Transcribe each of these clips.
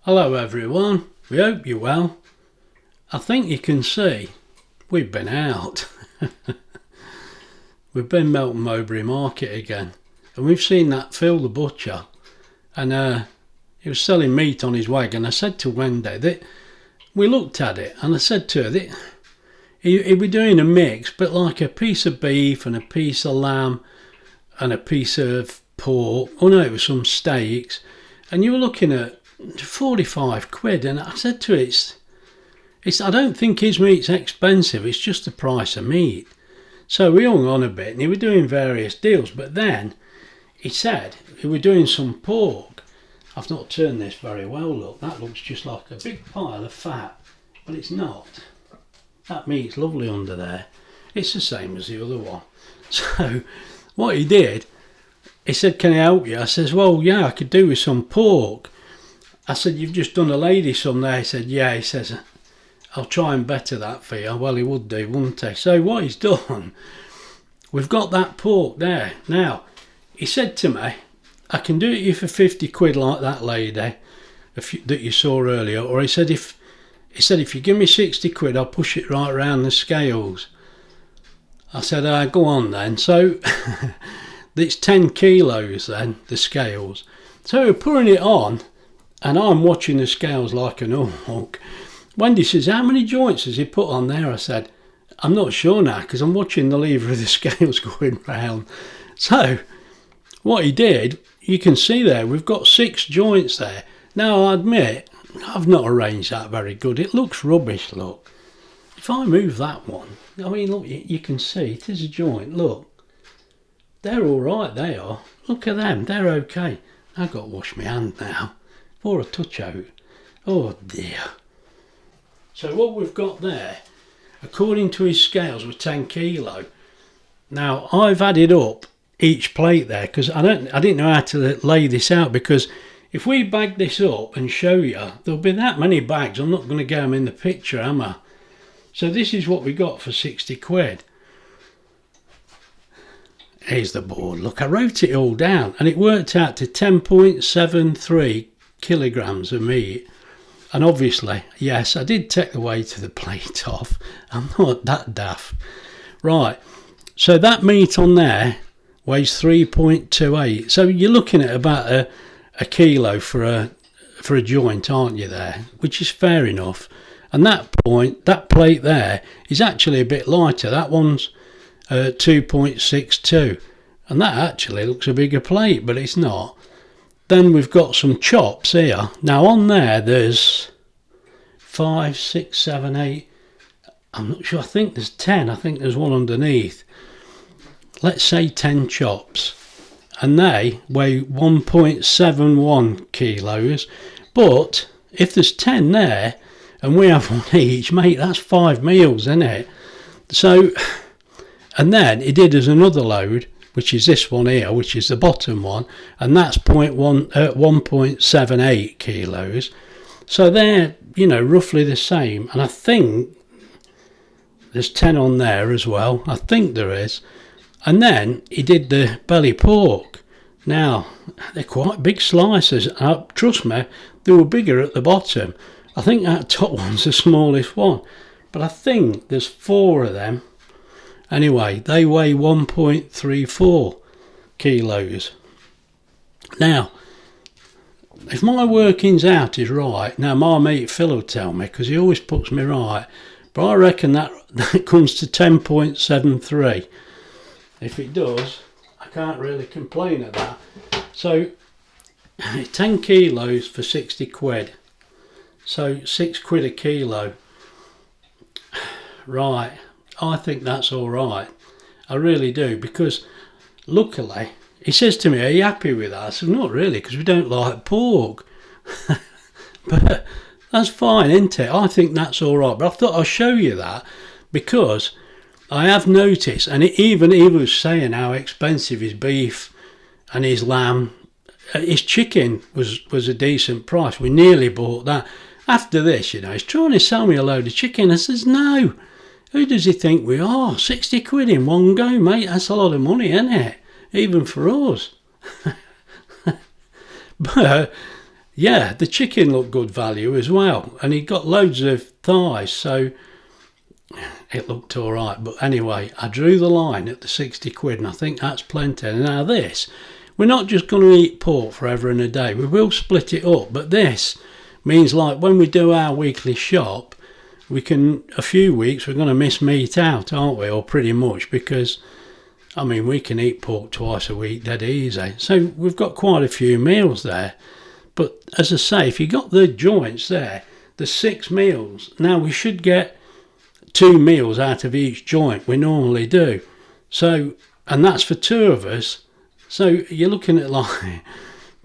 Hello everyone, we hope you're well. I think you can see we've been out. We've been Melton Mowbray Market again, and we've seen that Phil the butcher, and he was selling meat on his wagon. I said to Wendy that we looked at it, and I said to her that he was doing a mix, but like a piece of beef and a piece of lamb and a piece of pork. Oh no, it was some steaks, and you were looking at 45 quid, and I said to her, it's I don't think his meat's expensive, it's just the price of meat. So we hung on a bit, and he was doing various deals, but then he said he was doing some pork. I've not turned this very well, look, that looks just like a big pile of fat, but it's not. That meat's lovely under there. It's the same as the other one. So what he did, he said, can I help you? I says, well yeah, I could do with some pork. I said, you've just done a lady some there. He said, yeah. He says, I'll try and better that for you. Well, he would do, wouldn't he? So what he's done, we've got that pork there. Now, he said to me, I can do it you for 50 quid like that lady that you saw earlier. Or he said, if you give me 60 quid, I'll push it right round the scales. I said, go on then. So it's 10 kilos then, the scales. So we're putting it on, and I'm watching the scales like an hawk. Wendy says, how many joints has he put on there? I said, I'm not sure now, because I'm watching the lever of the scales going round. So what he did, you can see there, we've got 6 joints there. Now I admit, I've not arranged that very good. It looks rubbish, look. If I move that one, I mean, look, you can see it is a joint, look. They're all right, they are. Look at them, they're okay. I've got to wash my hand now before I touch out. Oh dear. So what we've got there, according to his scales, was 10 kilo. Now I've added up each plate there because I didn't know how to lay this out, because if we bag this up and show you, there'll be that many bags. I'm not going to get them in the picture, am I? So this is what we got for 60 quid. Here's the board. Look, I wrote it all down, and it worked out to 10.73 kilograms of meat. And obviously, yes, I did take the weight of the plate off. I'm not that daft. Right, so that meat on there weighs 3.28. So you're looking at about a kilo for a joint, aren't you there? Which is fair enough. And that plate there is actually a bit lighter. That one's 2.62. And that actually looks a bigger plate, but it's not. Then we've got some chops here. Now on there's 5, 6, 7, 8. I'm not sure. I think there's 10. I think there's one underneath. Let's say 10 chops. And they weigh 1.71 kilos. But if there's 10 there and we have one each, mate, that's 5 meals, isn't it? So, and then he did us another load, which is this one here, which is the bottom one, and that's 1.78 kilos. So they're, roughly the same. And I think there's 10 on there as well. I think there is. And then he did the belly pork. Now, they're quite big slices. Trust me, they were bigger at the bottom. I think that top one's the smallest one. But I think there's 4 of them. Anyway, they weigh 1.34 kilos. Now, if my workings out is right, now my mate Phil will tell me, because he always puts me right, but I reckon that comes to 10.73. If it does, I can't really complain at that. So, 10 kilos for 60 quid. So, 6 quid a kilo. Right. I think that's all right. I really do, because luckily, he says to me, are you happy with that? I said, not really, because we don't like pork. But that's fine, isn't it? I think that's all right. But I thought I'll show you that, because I have noticed, and he was saying how expensive his beef and his lamb, his chicken was a decent price. We nearly bought that. After this, he's trying to sell me a load of chicken. I says, no. Who does he think we are? 60 quid in one go, mate. That's a lot of money, isn't it? Even for us. But yeah, the chicken looked good value as well, and he got loads of thighs, so it looked all right. But anyway, I drew the line at the 60 quid, and I think that's plenty. And now this, we're not just going to eat pork forever and a day. We will split it up, but this means like when we do our weekly shop, we can, a few weeks we're going to miss meat out, aren't we? Or pretty much, because I mean we can eat pork twice a week dead easy. So we've got quite a few meals there. But as I say, if you got the joints there, the 6 meals, now we should get 2 meals out of each joint, we normally do. So, and that's for 2 of us. So you're looking at like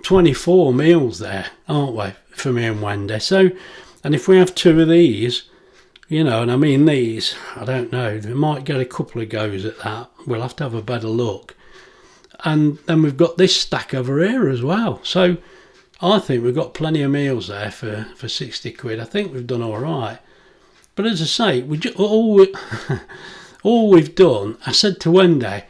24 meals there, aren't we, for me and Wendy. So, and if we have 2 of these, you know, and I mean these, I don't know, they might get a couple of goes at that. We'll have to have a better look. And then we've got this stack over here as well. So I think we've got plenty of meals there for 60 quid. I think we've done all right. But as I say, all we've done, I said to Wendy,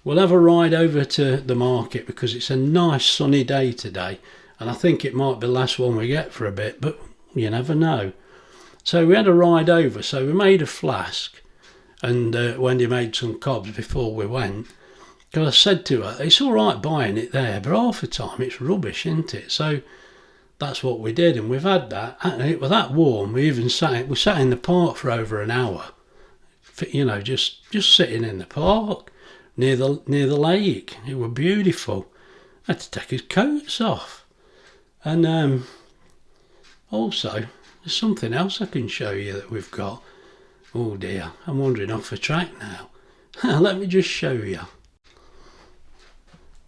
we'll have a ride over to the market because it's a nice sunny day today. And I think it might be the last one we get for a bit, but you never know. So we had a ride over. So we made a flask, and Wendy made some cobs before we went. Because I said to her, it's all right buying it there, but half the time it's rubbish, isn't it? So that's what we did, and we've had that. And it was that warm. We sat in the park for over an hour. You know, just sitting in the park near the lake. It was beautiful. I had to take his coats off. And also, there's something else I can show you that we've got. Oh dear, I'm wandering off the track now. Let me just show you.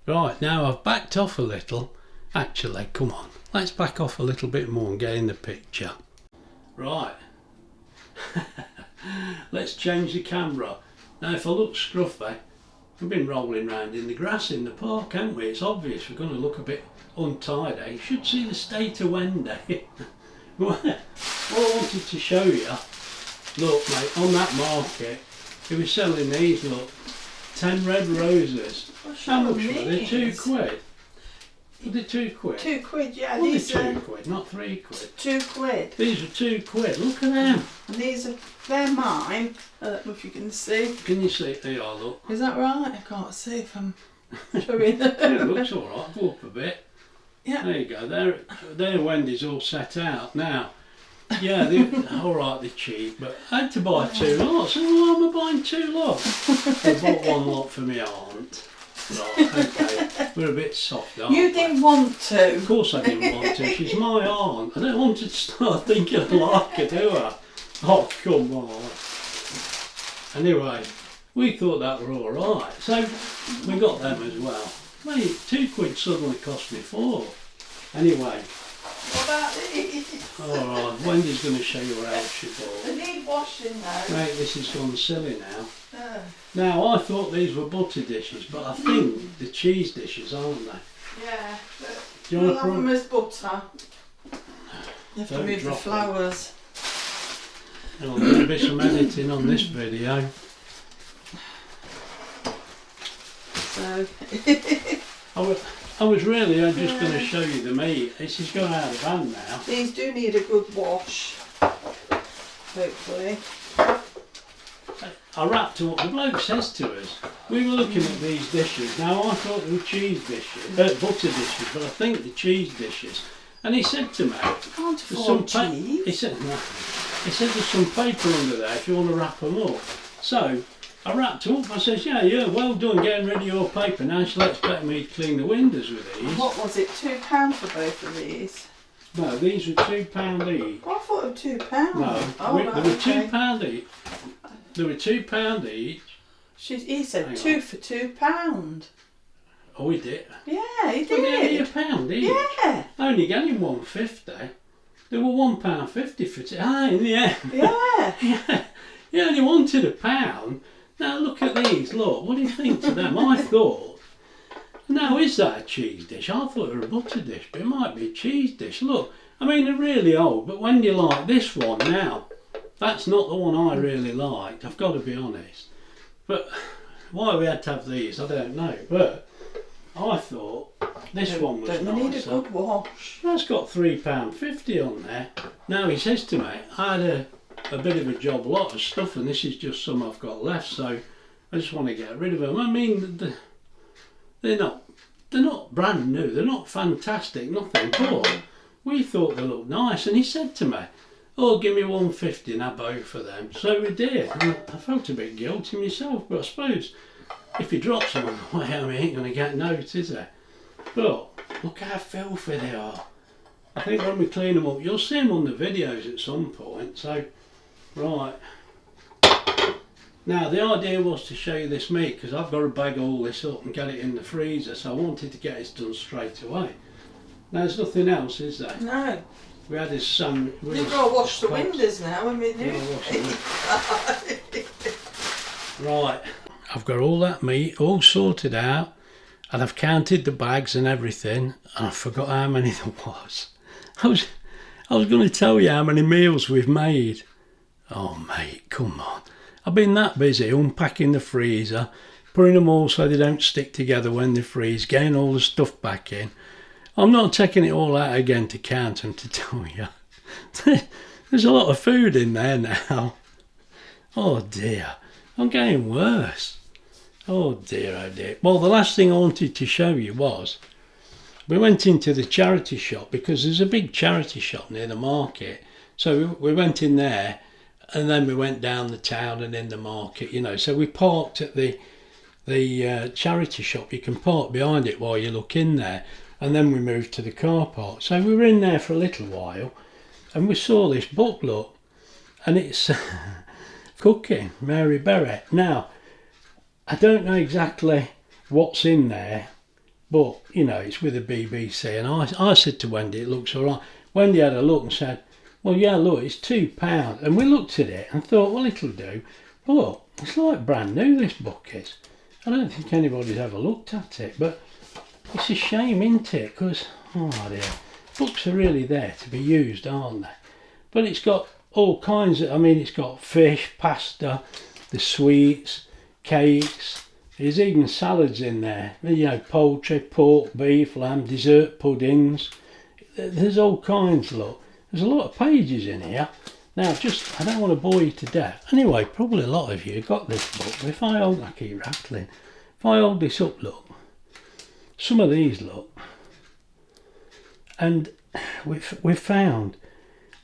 Right, now I've backed off a little. Actually, come on, let's back off a little bit more and get in the picture. Right. Let's change the camera. Now if I look scruffy, we've been rolling around in the grass in the park, haven't we? It's obvious we're going to look a bit untidy. You should see the state of Wendy. What I wanted to show you, look mate, on that market, they were selling these, look, 10 red roses. How much were they? 2 quid? Were they 2 quid? 2 quid, yeah. Were they These 2 quid, not 3 quid? 2 quid. These are 2 quid, look at them. And they're mine. I don't know if you can see. Can you see? They are, look. Is that right? I can't see if I'm showing. Yeah, it looks alright, go up a bit. Yeah. There you go, there Wendy's all set out. Now, yeah, alright, they're cheap, but I had to buy 2 lots. So why am I buying 2 lots? I bought 1 lot for my aunt. Right, okay, we're a bit soft, aren't we? You didn't want to. Of course I didn't want to, she's my aunt. I don't want to start thinking I like her, do I? Oh, come on. Anyway, we thought that were alright, so we got them as well. Mate, 2 quid suddenly cost me 4. Anyway. What about these? Alright, Wendy's going to show you what else she bought. They need washing though. Mate, this has gone silly now. Oh. Now, I thought these were butter dishes, but I think they're cheese dishes, aren't they? Yeah, but Do you we'll want have to them as butter. You have to Don't move the drop flowers. There'll be some editing on this video. So. I was really just going to show you the meat. This has gone out of hand now. These do need a good wash. Hopefully. I wrapped them up. The bloke says to us, we were looking at these dishes. Now I thought they were cheese dishes, butter dishes, but I think they're cheese dishes. And he said to me, Can't there's some afford cheese. He said there's some paper under there if you want to wrap them up. So I wrapped them up. I says, yeah, well done getting rid of your paper. Now she'll expect me to clean the windows with these. What was it, £2 for both of these? No, these were £2 each. Oh, I thought it was £2. No, Oh, they right, were okay. £2 each. They were £2 each. He said Hang 2 on. for £2. Oh, he did. Yeah, he Well, they did. only £1 each. Yeah. I only getting £1.50. They were £1.50 for yeah. Yeah. Yeah. He only wanted £1. Now look at these. Look, what do you think to them? I thought. Now is that a cheese dish? I thought it were a butter dish, but it might be a cheese dish. Look, I mean they're really old, but when you like this one now, that's not the one I really liked. I've got to be honest. But why we had to have these, I don't know. But I thought This one was don't you nice. need a good wash? That's got £3.50 on there. Now he says to me, I had a bit of a job, a lot of stuff, and this is just some I've got left, so I just want to get rid of them. I mean, they're not brand new, they're not fantastic, nothing, but we thought they looked nice, and he said to me, oh, give me £1.50 and I both for them. So we did, and I felt a bit guilty myself, but I suppose if he drops them on the way home, he ain't going to get noticed, is he? But look how filthy they are. I think when we clean them up, you'll see them on the videos at some point. So, right. Now the idea was to show you this meat because I've got to bag all this up and get it in the freezer. So I wanted to get this done straight away. Now there's nothing else, is there? No. We had this sandwich. You've got to wash the windows now, Right. I've got all that meat all sorted out. And I've counted the bags and everything, and I forgot how many there was. I was going to tell you how many meals we've made. Oh mate, come on. I've been that busy unpacking the freezer, putting them all so they don't stick together when they freeze, getting all the stuff back in. I'm not taking it all out again to count and to tell you. There's a lot of food in there now. Oh dear, I'm getting worse. Oh dear. Well, the last thing I wanted to show you was we went into the charity shop because there's a big charity shop near the market. So we went in there and then we went down the town and in the market, you know. So we parked at the charity shop. You can park behind it while you look in there. And then we moved to the car park. So we were in there for a little while and we saw this book, look, and it's cooking, Mary Berry. Now, I don't know exactly what's in there, but, you know, it's with the BBC. And I said to Wendy, it looks all right. Wendy had a look and said, well, yeah, look, it's £2. And we looked at it and thought, well, it'll do. But it's like brand new, this book is. I don't think anybody's ever looked at it, but it's a shame, isn't it? Because, oh dear, books are really there to be used, aren't they? But it's got all kinds of, I mean, it's got fish, pasta, the sweets, cakes, there's even salads in there, you know, poultry, pork, beef, lamb, dessert puddings, there's all kinds, look. There's a lot of pages in here. Now, I don't want to bore you to death. Anyway, probably a lot of you got this book, but if I keep rattling, if I hold this up, look, some of these, look, and we've found,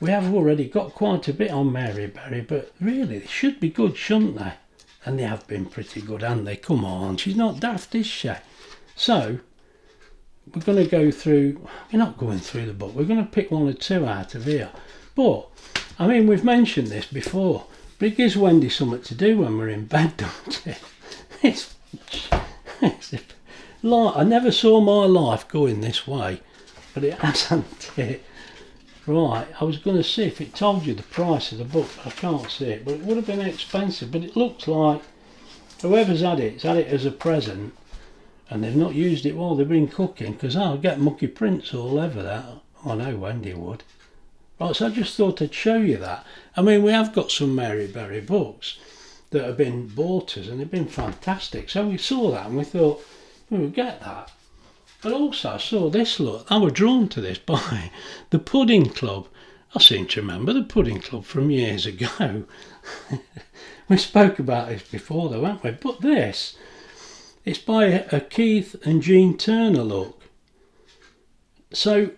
we have already got quite a bit on Mary Berry, but really, they should be good, shouldn't they? And they have been pretty good, haven't they? Come on, she's not daft, is she? So, we're going to go through, we're not going through the book, we're going to pick one or two out of here. But, I mean, we've mentioned this before, but it gives Wendy something to do when we're in bed, don't it? It's like, I never saw my life going this way, but it hasn't it? Right, I was going to see if it told you the price of the book, but I can't see it. But it would have been expensive, but it looks like whoever's had it's had it as a present and they've not used it while they've been cooking, because I'll get mucky prints all over that. I know Wendy would. Right, so I just thought I'd show you that. I mean, we have got some Mary Berry books that have been bought us and they've been fantastic. So we saw that and we thought, we'll get that. But also I saw this, look, I was drawn to this by the Pudding Club. I seem to remember the Pudding Club from years ago. We spoke about this before though, haven't we? But this, it's by a Keith and Jean Turner, look. So,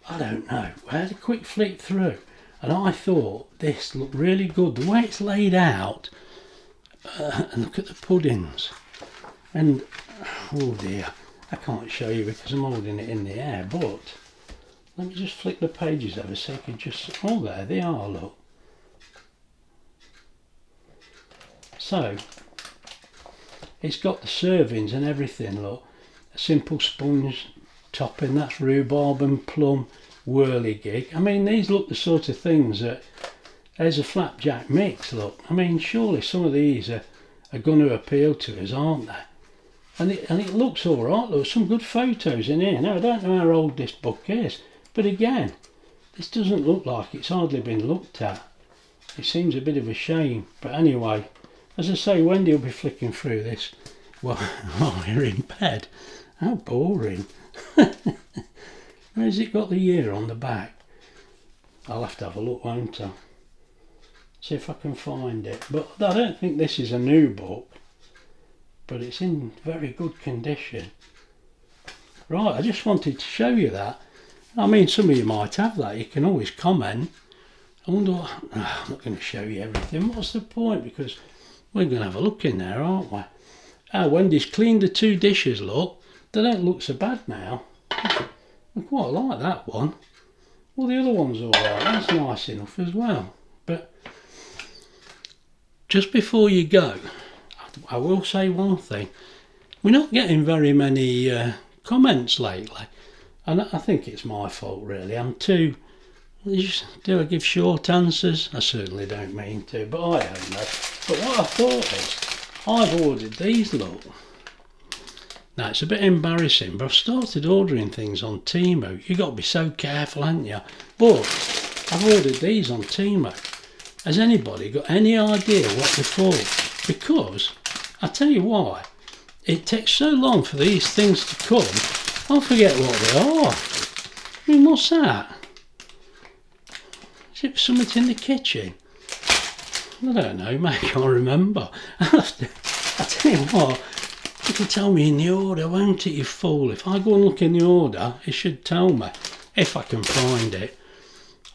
I don't know, I had a quick flick through and I thought this looked really good. The way it's laid out, and look at the puddings. And oh dear, I can't show you because I'm holding it in the air, but let me just flick the pages over so you can just, oh there they are, look. So, it's got the servings and everything, look. A simple sponge topping, that's rhubarb and plum whirligig. I mean, these look the sort of things that, there's a flapjack mix, look. I mean, surely some of these are going to appeal to us, aren't they? And it looks all right, look, some good photos in here. Now, I don't know how old this book is, but again, this doesn't look like it's hardly been looked at. It seems a bit of a shame, but anyway, as I say, Wendy will be flicking through this while we're in bed, How boring. Where's it got the year on the back? I'll have to have a look, won't I? See if I can find it. But I don't think this is a new book, but it's in very good condition. Right, I just wanted to show you that. I mean, some of you might have that. You can always comment. I wonder what... Oh, I'm not going to show you everything. What's the point? Because we're going to have a look in there, aren't we? Wendy's cleaned the 2 dishes, look. They don't look so bad now. I quite like that one. Well, the other one's alright. That's nice enough as well. But just before you go, I will say one thing. We're not getting very many comments lately. And I think it's my fault, really. I'm too... Do I give short answers? I certainly don't mean to, but I don't know. But what I thought is, I've ordered these, look. Now, it's a bit embarrassing, but I've started ordering things on Temu. You've got to be so careful, haven't you? But I've ordered these on Temu. Has anybody got any idea what they're for? Because, I tell you why, it takes so long for these things to come, I forget what they are. I mean, what's that? Is it something in the kitchen? I don't know, mate, I can't remember. I tell you what, you can tell me in the order, won't it, you fool? If I go and look in the order, it should tell me, if I can find it.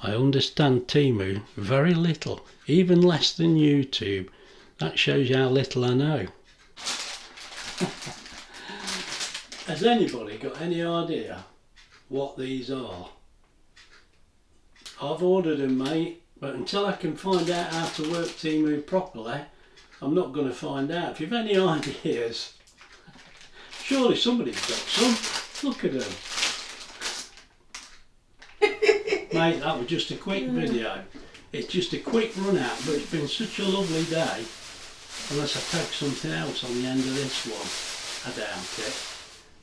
I understand Temu very little, even less than YouTube. That shows you how little I know. Has anybody got any idea what these are? I've ordered them, mate, but until I can find out how to work Temu properly, I'm not going to find out. If you've any ideas, surely somebody's got some. Look at them. Mate, that was just a quick video. It's just a quick run out, but it's been such a lovely day. Unless I take something else on the end of this one. I doubt it.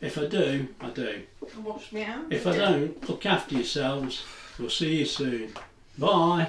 If I do, I do. Wash me out. If I don't, look after yourselves. We'll see you soon. Bye.